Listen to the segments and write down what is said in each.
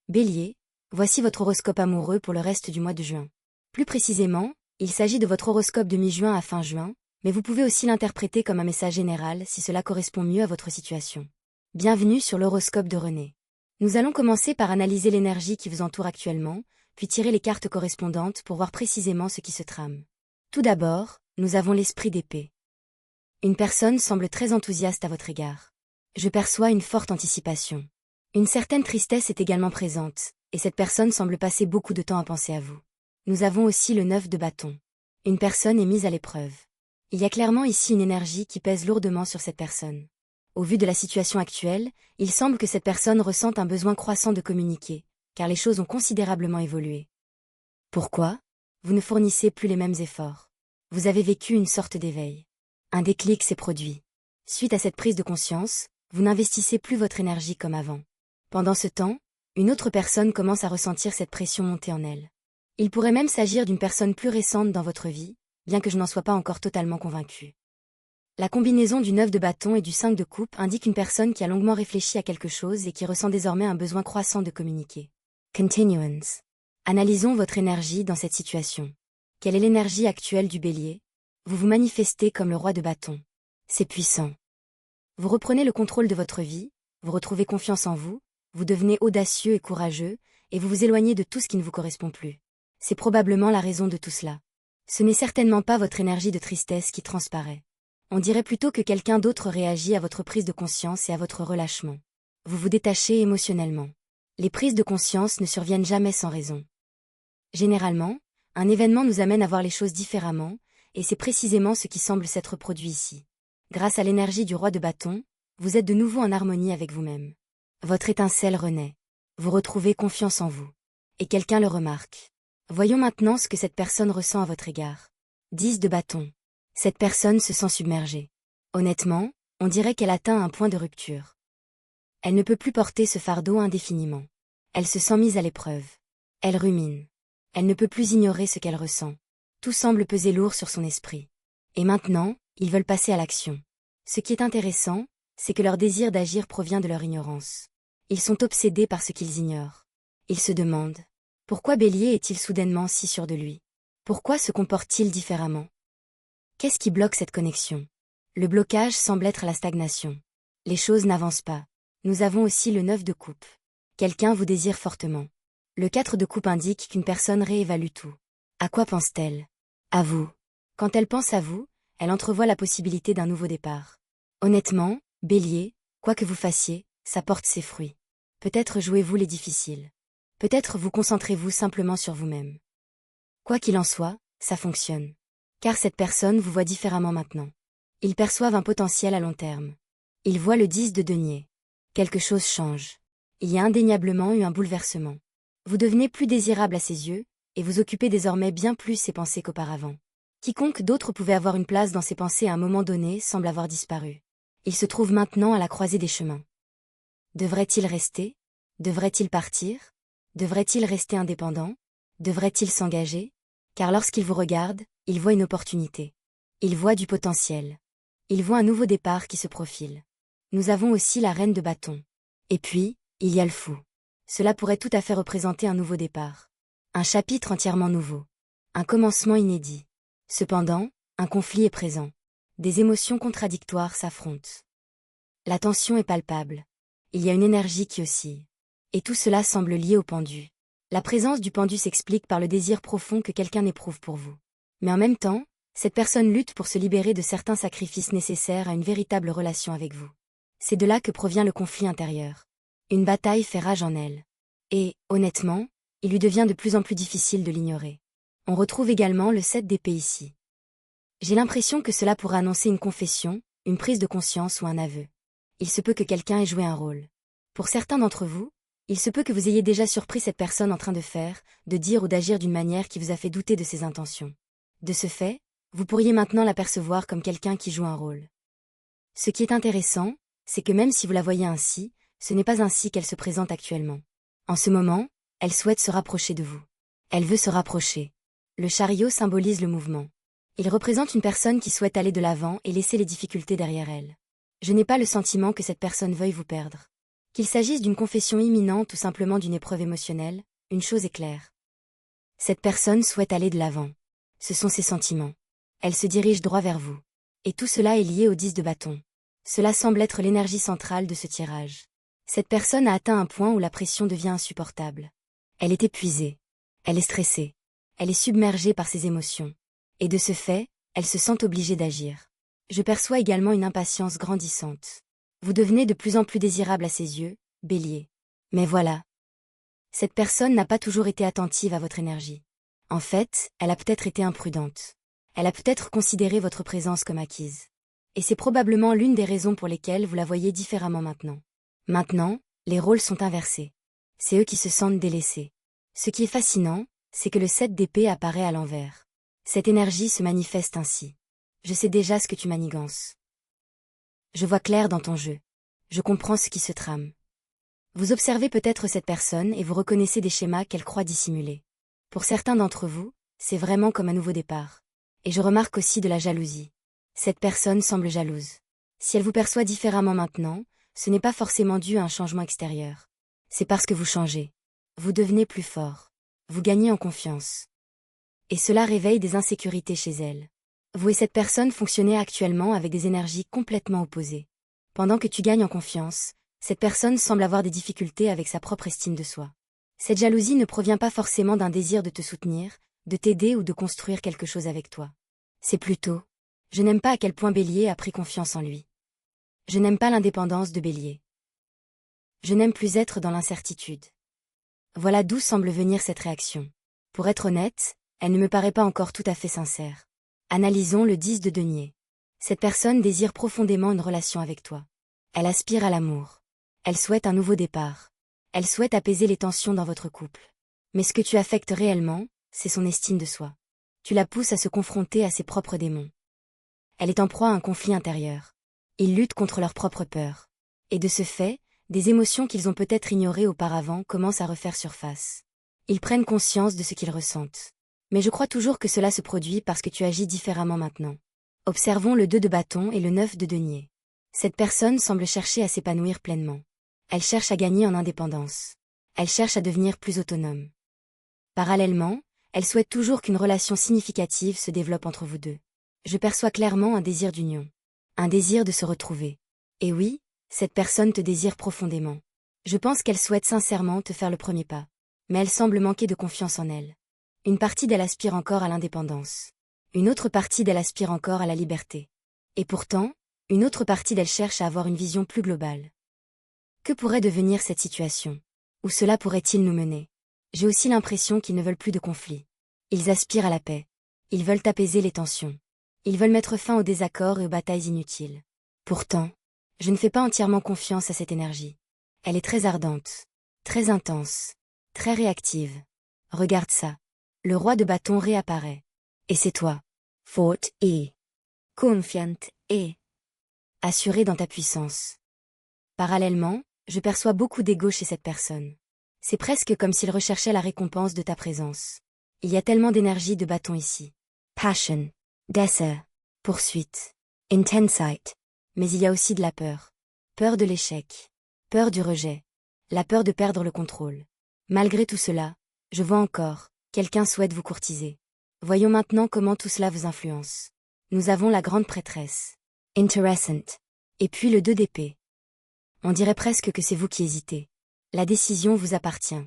Bélier, voici votre horoscope amoureux pour le reste du mois de juin. Plus précisément, il s'agit de votre horoscope de mi-juin à fin juin, mais vous pouvez aussi l'interpréter comme un message général si cela correspond mieux à votre situation. Bienvenue sur l'horoscope de René. Nous allons commencer par analyser l'énergie qui vous entoure actuellement, puis tirer les cartes correspondantes pour voir précisément ce qui se trame. Tout d'abord, nous avons l'esprit d'épée. Une personne semble très enthousiaste à votre égard. Je perçois une forte anticipation. Une certaine tristesse est également présente, et cette personne semble passer beaucoup de temps à penser à vous. Nous avons aussi le 9 de bâton. Une personne est mise à l'épreuve. Il y a clairement ici une énergie qui pèse lourdement sur cette personne. Au vu de la situation actuelle, il semble que cette personne ressente un besoin croissant de communiquer, car les choses ont considérablement évolué. Pourquoi ? Vous ne fournissez plus les mêmes efforts. Vous avez vécu une sorte d'éveil. Un déclic s'est produit. Suite à cette prise de conscience, vous n'investissez plus votre énergie comme avant. Pendant ce temps, une autre personne commence à ressentir cette pression monter en elle. Il pourrait même s'agir d'une personne plus récente dans votre vie, bien que je n'en sois pas encore totalement convaincu. La combinaison du 9 de bâton et du 5 de coupe indique une personne qui a longuement réfléchi à quelque chose et qui ressent désormais un besoin croissant de communiquer. Continuance. Analysons votre énergie dans cette situation. Quelle est l'énergie actuelle du Bélier ? Vous vous manifestez comme le roi de bâton. C'est puissant. Vous reprenez le contrôle de votre vie, vous retrouvez confiance en vous, vous devenez audacieux et courageux, et vous vous éloignez de tout ce qui ne vous correspond plus. C'est probablement la raison de tout cela. Ce n'est certainement pas votre énergie de tristesse qui transparaît. On dirait plutôt que quelqu'un d'autre réagit à votre prise de conscience et à votre relâchement. Vous vous détachez émotionnellement. Les prises de conscience ne surviennent jamais sans raison. Généralement, un événement nous amène à voir les choses différemment, et c'est précisément ce qui semble s'être produit ici. Grâce à l'énergie du roi de bâton, vous êtes de nouveau en harmonie avec vous-même. Votre étincelle renaît. Vous retrouvez confiance en vous. Et quelqu'un le remarque. Voyons maintenant ce que cette personne ressent à votre égard. 10 de bâton. Cette personne se sent submergée. Honnêtement, on dirait qu'elle atteint un point de rupture. Elle ne peut plus porter ce fardeau indéfiniment. Elle se sent mise à l'épreuve. Elle rumine. Elle ne peut plus ignorer ce qu'elle ressent. Tout semble peser lourd sur son esprit. Et maintenant, ils veulent passer à l'action. Ce qui est intéressant, c'est que leur désir d'agir provient de leur ignorance. Ils sont obsédés par ce qu'ils ignorent. Ils se demandent, pourquoi Bélier est-il soudainement si sûr de lui ? Pourquoi se comporte-t-il différemment ? Qu'est-ce qui bloque cette connexion ? Le blocage semble être la stagnation. Les choses n'avancent pas. Nous avons aussi le 9 de coupe. Quelqu'un vous désire fortement. Le 4 de coupe indique qu'une personne réévalue tout. À quoi pense-t-elle ? À vous. Quand elle pense à vous, elle entrevoit la possibilité d'un nouveau départ. Honnêtement, Bélier, quoi que vous fassiez, ça porte ses fruits. Peut-être jouez-vous les difficiles. Peut-être vous concentrez-vous simplement sur vous-même. Quoi qu'il en soit, ça fonctionne. Car cette personne vous voit différemment maintenant. Ils perçoivent un potentiel à long terme. Ils voient le 10 de denier. Quelque chose change. Il y a indéniablement eu un bouleversement. Vous devenez plus désirable à ses yeux, et vous occupez désormais bien plus ses pensées qu'auparavant. Quiconque d'autre pouvait avoir une place dans ses pensées à un moment donné semble avoir disparu. Il se trouve maintenant à la croisée des chemins. Devrait-il rester ? Devrait-il partir ? Devrait-il rester indépendant ? Devrait-il s'engager ? Car lorsqu'il vous regarde, il voit une opportunité. Il voit du potentiel. Il voit un nouveau départ qui se profile. Nous avons aussi la reine de bâton. Et puis, il y a le fou. Cela pourrait tout à fait représenter un nouveau départ. Un chapitre entièrement nouveau. Un commencement inédit. Cependant, un conflit est présent. Des émotions contradictoires s'affrontent. La tension est palpable. Il y a une énergie qui oscille. Et tout cela semble lié au pendu. La présence du pendu s'explique par le désir profond que quelqu'un éprouve pour vous. Mais en même temps, cette personne lutte pour se libérer de certains sacrifices nécessaires à une véritable relation avec vous. C'est de là que provient le conflit intérieur. Une bataille fait rage en elle. Et, honnêtement, il lui devient de plus en plus difficile de l'ignorer. On retrouve également le 7 d'épée ici. J'ai l'impression que cela pourrait annoncer une confession, une prise de conscience ou un aveu. Il se peut que quelqu'un ait joué un rôle. Pour certains d'entre vous, il se peut que vous ayez déjà surpris cette personne en train de faire, de dire ou d'agir d'une manière qui vous a fait douter de ses intentions. De ce fait, vous pourriez maintenant l'apercevoir comme quelqu'un qui joue un rôle. Ce qui est intéressant, c'est que même si vous la voyez ainsi, ce n'est pas ainsi qu'elle se présente actuellement. En ce moment, elle souhaite se rapprocher de vous. Elle veut se rapprocher. Le chariot symbolise le mouvement. Il représente une personne qui souhaite aller de l'avant et laisser les difficultés derrière elle. Je n'ai pas le sentiment que cette personne veuille vous perdre. Qu'il s'agisse d'une confession imminente ou simplement d'une épreuve émotionnelle, une chose est claire. Cette personne souhaite aller de l'avant. Ce sont ses sentiments. Elle se dirige droit vers vous. Et tout cela est lié au 10 de bâton. Cela semble être l'énergie centrale de ce tirage. Cette personne a atteint un point où la pression devient insupportable. Elle est épuisée. Elle est stressée. Elle est submergée par ses émotions. Et de ce fait, elle se sent obligée d'agir. Je perçois également une impatience grandissante. Vous devenez de plus en plus désirable à ses yeux, Bélier. Mais voilà. Cette personne n'a pas toujours été attentive à votre énergie. En fait, elle a peut-être été imprudente. Elle a peut-être considéré votre présence comme acquise. Et c'est probablement l'une des raisons pour lesquelles vous la voyez différemment maintenant. Maintenant, les rôles sont inversés. C'est eux qui se sentent délaissés. Ce qui est fascinant, c'est que le 7 d'épée apparaît à l'envers. Cette énergie se manifeste ainsi. Je sais déjà ce que tu manigances. Je vois clair dans ton jeu. Je comprends ce qui se trame. Vous observez peut-être cette personne et vous reconnaissez des schémas qu'elle croit dissimuler. Pour certains d'entre vous, c'est vraiment comme un nouveau départ. Et je remarque aussi de la jalousie. Cette personne semble jalouse. Si elle vous perçoit différemment maintenant, ce n'est pas forcément dû à un changement extérieur. C'est parce que vous changez. Vous devenez plus fort. Vous gagnez en confiance. Et cela réveille des insécurités chez elle. Vous et cette personne fonctionnez actuellement avec des énergies complètement opposées. Pendant que tu gagnes en confiance, cette personne semble avoir des difficultés avec sa propre estime de soi. Cette jalousie ne provient pas forcément d'un désir de te soutenir, de t'aider ou de construire quelque chose avec toi. C'est plutôt « Je n'aime pas à quel point Bélier a pris confiance en lui. Je n'aime pas l'indépendance de Bélier. Je n'aime plus être dans l'incertitude. » Voilà d'où semble venir cette réaction. Pour être honnête, elle ne me paraît pas encore tout à fait sincère. Analysons le 10 de denier. Cette personne désire profondément une relation avec toi. Elle aspire à l'amour. Elle souhaite un nouveau départ. Elle souhaite apaiser les tensions dans votre couple. Mais ce que tu affectes réellement, c'est son estime de soi. Tu la pousses à se confronter à ses propres démons. Elle est en proie à un conflit intérieur. Ils luttent contre leurs propres peurs. Et de ce fait, des émotions qu'ils ont peut-être ignorées auparavant commencent à refaire surface. Ils prennent conscience de ce qu'ils ressentent. Mais je crois toujours que cela se produit parce que tu agis différemment maintenant. Observons le 2 de bâton et le 9 de denier. Cette personne semble chercher à s'épanouir pleinement. Elle cherche à gagner en indépendance. Elle cherche à devenir plus autonome. Parallèlement, elle souhaite toujours qu'une relation significative se développe entre vous deux. Je perçois clairement un désir d'union. Un désir de se retrouver. Et oui, cette personne te désire profondément. Je pense qu'elle souhaite sincèrement te faire le premier pas. Mais elle semble manquer de confiance en elle. Une partie d'elle aspire encore à l'indépendance. Une autre partie d'elle aspire encore à la liberté. Et pourtant, une autre partie d'elle cherche à avoir une vision plus globale. Que pourrait devenir cette situation? Où cela pourrait-il nous mener? J'ai aussi l'impression qu'ils ne veulent plus de conflit. Ils aspirent à la paix. Ils veulent apaiser les tensions. Ils veulent mettre fin aux désaccords et aux batailles inutiles. Pourtant, je ne fais pas entièrement confiance à cette énergie. Elle est très ardente, très intense, très réactive. Regarde ça. Le roi de bâton réapparaît. Et c'est toi. Forte et confiante et assurée dans ta puissance. Parallèlement, je perçois beaucoup d'ego chez cette personne. C'est presque comme s'il recherchait la récompense de ta présence. Il y a tellement d'énergie de bâton ici. Passion, desser, poursuite, intensite. Mais il y a aussi de la peur. Peur de l'échec. Peur du rejet. La peur de perdre le contrôle. Malgré tout cela, je vois encore, quelqu'un souhaite vous courtiser. Voyons maintenant comment tout cela vous influence. Nous avons la grande prêtresse. Interessant. Et puis le 2 d'épée. On dirait presque que c'est vous qui hésitez. La décision vous appartient.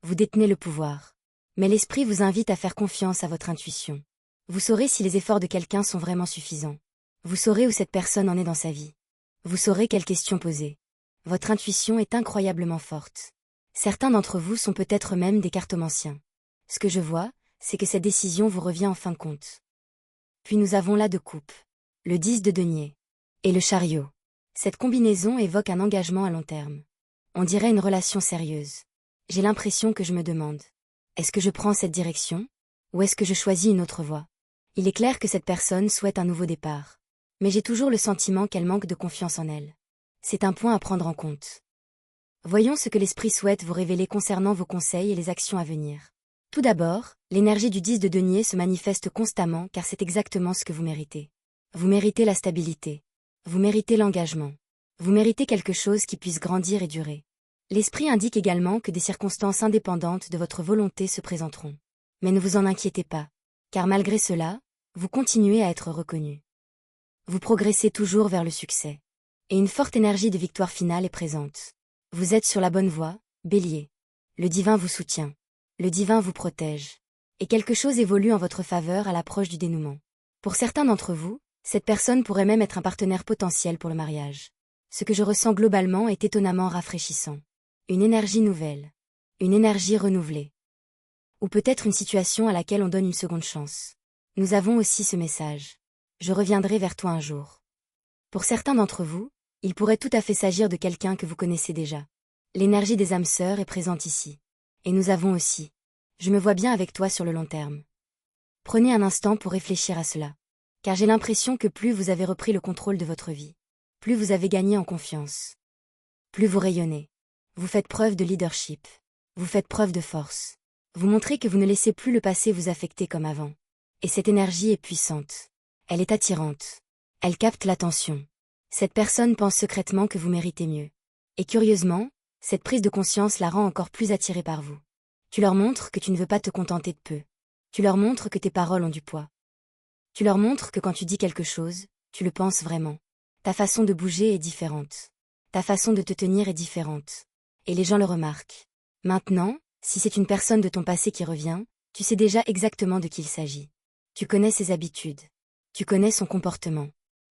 Vous détenez le pouvoir. Mais l'esprit vous invite à faire confiance à votre intuition. Vous saurez si les efforts de quelqu'un sont vraiment suffisants. Vous saurez où cette personne en est dans sa vie. Vous saurez quelles questions poser. Votre intuition est incroyablement forte. Certains d'entre vous sont peut-être même des cartomanciens. Ce que je vois, c'est que cette décision vous revient en fin de compte. Puis nous avons là 2 coupes. Le 10 de denier. Et le chariot. Cette combinaison évoque un engagement à long terme. On dirait une relation sérieuse. J'ai l'impression que je me demande. Est-ce que je prends cette direction? Ou est-ce que je choisis une autre voie? Il est clair que cette personne souhaite un nouveau départ. Mais j'ai toujours le sentiment qu'elle manque de confiance en elle. C'est un point à prendre en compte. Voyons ce que l'esprit souhaite vous révéler concernant vos conseils et les actions à venir. Tout d'abord, l'énergie du 10 de denier se manifeste constamment car c'est exactement ce que vous méritez. Vous méritez la stabilité. Vous méritez l'engagement. Vous méritez quelque chose qui puisse grandir et durer. L'esprit indique également que des circonstances indépendantes de votre volonté se présenteront. Mais ne vous en inquiétez pas, car malgré cela, vous continuez à être reconnu. Vous progressez toujours vers le succès. Et une forte énergie de victoire finale est présente. Vous êtes sur la bonne voie, Bélier. Le divin vous soutient. Le divin vous protège. Et quelque chose évolue en votre faveur à l'approche du dénouement. Pour certains d'entre vous, cette personne pourrait même être un partenaire potentiel pour le mariage. Ce que je ressens globalement est étonnamment rafraîchissant. Une énergie nouvelle. Une énergie renouvelée. Ou peut-être une situation à laquelle on donne une seconde chance. Nous avons aussi ce message. Je reviendrai vers toi un jour. Pour certains d'entre vous, il pourrait tout à fait s'agir de quelqu'un que vous connaissez déjà. L'énergie des âmes sœurs est présente ici. Et nous avons aussi. Je me vois bien avec toi sur le long terme. Prenez un instant pour réfléchir à cela. Car j'ai l'impression que plus vous avez repris le contrôle de votre vie, plus vous avez gagné en confiance. Plus vous rayonnez. Vous faites preuve de leadership. Vous faites preuve de force. Vous montrez que vous ne laissez plus le passé vous affecter comme avant. Et cette énergie est puissante. Elle est attirante. Elle capte l'attention. Cette personne pense secrètement que vous méritez mieux. Et curieusement, cette prise de conscience la rend encore plus attirée par vous. Tu leur montres que tu ne veux pas te contenter de peu. Tu leur montres que tes paroles ont du poids. Tu leur montres que quand tu dis quelque chose, tu le penses vraiment. Ta façon de bouger est différente. Ta façon de te tenir est différente. Et les gens le remarquent. Maintenant, si c'est une personne de ton passé qui revient, tu sais déjà exactement de qui il s'agit. Tu connais ses habitudes. Tu connais son comportement.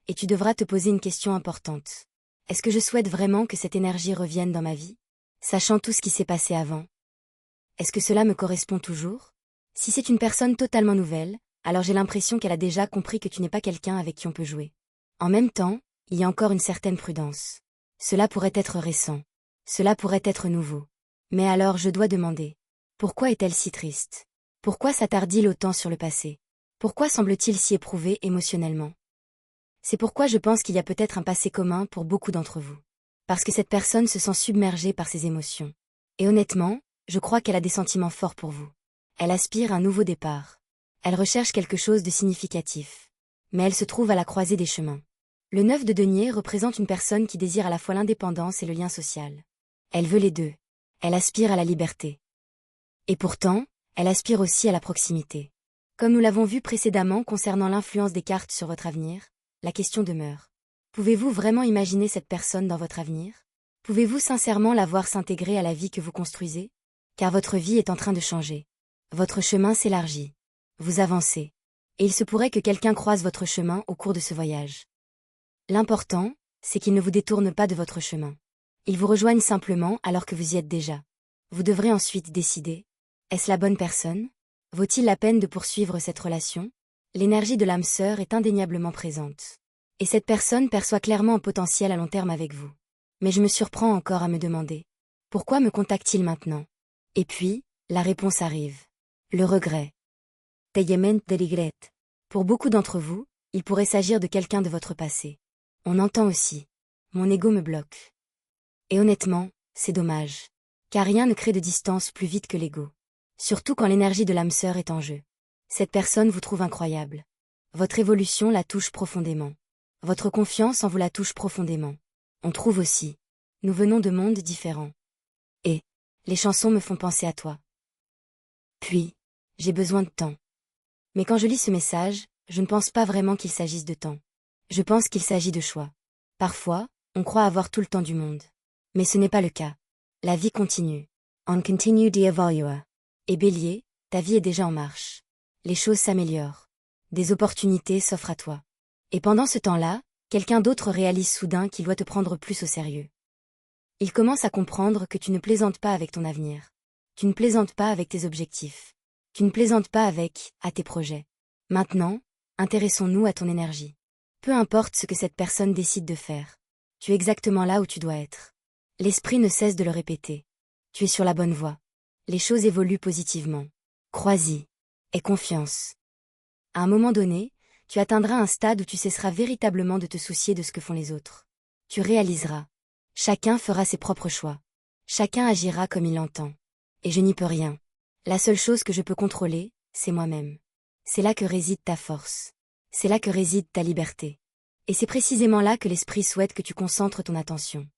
Et tu devras te poser une question importante. Est-ce que je souhaite vraiment que cette énergie revienne dans ma vie, sachant tout ce qui s'est passé avant? Est-ce que cela me correspond toujours? Si c'est une personne totalement nouvelle, alors j'ai l'impression qu'elle a déjà compris que tu n'es pas quelqu'un avec qui on peut jouer. En même temps, il y a encore une certaine prudence. Cela pourrait être récent. Cela pourrait être nouveau. Mais alors je dois demander. Pourquoi est-elle si triste? Pourquoi s'attarde-t-il autant sur le passé? Pourquoi semble-t-il si éprouvé émotionnellement? C'est pourquoi je pense qu'il y a peut-être un passé commun pour beaucoup d'entre vous. Parce que cette personne se sent submergée par ses émotions. Et honnêtement, je crois qu'elle a des sentiments forts pour vous. Elle aspire à un nouveau départ. Elle recherche quelque chose de significatif. Mais elle se trouve à la croisée des chemins. Le 9 de denier représente une personne qui désire à la fois l'indépendance et le lien social. Elle veut les deux. Elle aspire à la liberté. Et pourtant, elle aspire aussi à la proximité. Comme nous l'avons vu précédemment concernant l'influence des cartes sur votre avenir, la question demeure. Pouvez-vous vraiment imaginer cette personne dans votre avenir? Pouvez-vous sincèrement la voir s'intégrer à la vie que vous construisez? Car votre vie est en train de changer. Votre chemin s'élargit. Vous avancez. Et il se pourrait que quelqu'un croise votre chemin au cours de ce voyage. L'important, c'est qu'il ne vous détourne pas de votre chemin. Il vous rejoigne simplement alors que vous y êtes déjà. Vous devrez ensuite décider. Est-ce la bonne personne? Vaut-il la peine de poursuivre cette relation? L'énergie de l'âme sœur est indéniablement présente. Et cette personne perçoit clairement un potentiel à long terme avec vous. Mais je me surprends encore à me demander. Pourquoi me contacte-t-il maintenant? Et puis, la réponse arrive. Le regret. Tegement de regret. Pour beaucoup d'entre vous, il pourrait s'agir de quelqu'un de votre passé. On entend aussi. Mon ego me bloque. Et honnêtement, c'est dommage. Car rien ne crée de distance plus vite que l'ego. Surtout quand l'énergie de l'âme sœur est en jeu. Cette personne vous trouve incroyable. Votre évolution la touche profondément. Votre confiance en vous la touche profondément. On trouve aussi. Nous venons de mondes différents. Et les chansons me font penser à toi. Puis, j'ai besoin de temps. Mais quand je lis ce message, je ne pense pas vraiment qu'il s'agisse de temps. Je pense qu'il s'agit de choix. Parfois, on croit avoir tout le temps du monde. Mais ce n'est pas le cas. La vie continue. On continue d'evolver. Et Bélier, ta vie est déjà en marche. Les choses s'améliorent. Des opportunités s'offrent à toi. Et pendant ce temps-là, quelqu'un d'autre réalise soudain qu'il doit te prendre plus au sérieux. Il commence à comprendre que tu ne plaisantes pas avec ton avenir. Tu ne plaisantes pas avec tes objectifs. Tu ne plaisantes pas avec, à tes projets. Maintenant, intéressons-nous à ton énergie. Peu importe ce que cette personne décide de faire. Tu es exactement là où tu dois être. L'esprit ne cesse de le répéter. Tu es sur la bonne voie. Les choses évoluent positivement. Crois-y. Aie confiance. À un moment donné, tu atteindras un stade où tu cesseras véritablement de te soucier de ce que font les autres. Tu réaliseras. Chacun fera ses propres choix. Chacun agira comme il l'entend. Et je n'y peux rien. La seule chose que je peux contrôler, c'est moi-même. C'est là que réside ta force. C'est là que réside ta liberté. Et c'est précisément là que l'esprit souhaite que tu concentres ton attention.